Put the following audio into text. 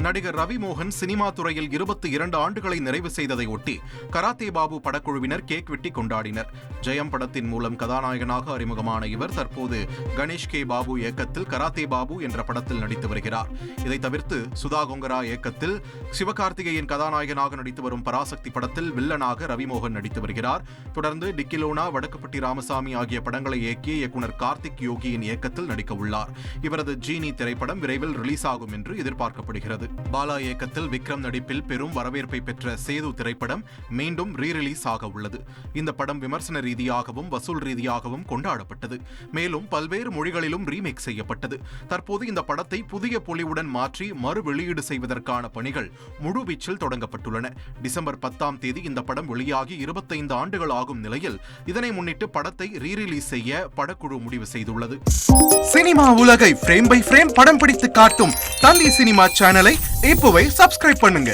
நடிகர் ரவி மோகன் சினிமா துறையில் 22 ஆண்டுகளை நிறைவு செய்ததை ஒட்டி கராத்தே பாபு படக்குழுவினர் கேக் வெட்டி கொண்டாடினர். ஜெயம் படத்தின் மூலம் கதாநாயகனாக அறிமுகமான இவர் தற்போது கணேஷ் கே பாபு இயக்கத்தில் கராத்தே பாபு என்ற படத்தில் நடித்து வருகிறார். இதை தவிர்த்து சுதா கொங்கரா இயக்கத்தில் சிவகார்த்திகேயன் கதாநாயகனாக நடித்து வரும் பராசக்தி படத்தில் வில்லனாக ரவி மோகன் நடித்து வருகிறார். தொடர்ந்து டிக்கிலோனா, வடக்குப்பட்டி ராமசாமி ஆகிய படங்களை இயக்கிய இயக்குனர் கார்த்திக் யோகியின் இயக்கத்தில் நடிக்க உள்ளார். இவரது ஜீனி திரைப்படம் விரைவில் ரிலீஸ் ஆகும் என்று எதிர்பார்க்கப்படுகிறது. பாலா இயக்கத்தில் விக்ரம் நடிப்பில் பெரும் வரவேற்பை பெற்ற சேது திரைப்படம் மீண்டும் ரீரிலீஸ் ஆக உள்ளது. இந்த படம் விமர்சன ரீதியாகவும் வசூல் ரீதியாகவும் கொண்டாடப்பட்டது. மேலும் பல்வேறு மொழிகளிலும் ரீமேக் செய்யப்பட்டது. தற்போது இந்த படத்தை புதிய பொலிவுடன் மாற்றி மறு வெளியீடு செய்வதற்கான பணிகள் முழுவீச்சில் தொடங்கப்பட்டுள்ளன. டிசம்பர் 10ஆம் தேதி இந்த படம் வெளியாகி 25 ஆண்டுகள் ஆகும் நிலையில் இதனை முன்னிட்டு படத்தை ரீரிலீஸ் செய்ய படக்குழு முடிவு செய்துள்ளது. சினிமா உலகை ஃப்ரேம் பை ஃப்ரேம் படம் பிடித்து காட்டும் தந்தி சினிமா சேனலை இப்போவே சப்ஸ்கிரைப் பண்ணுங்க.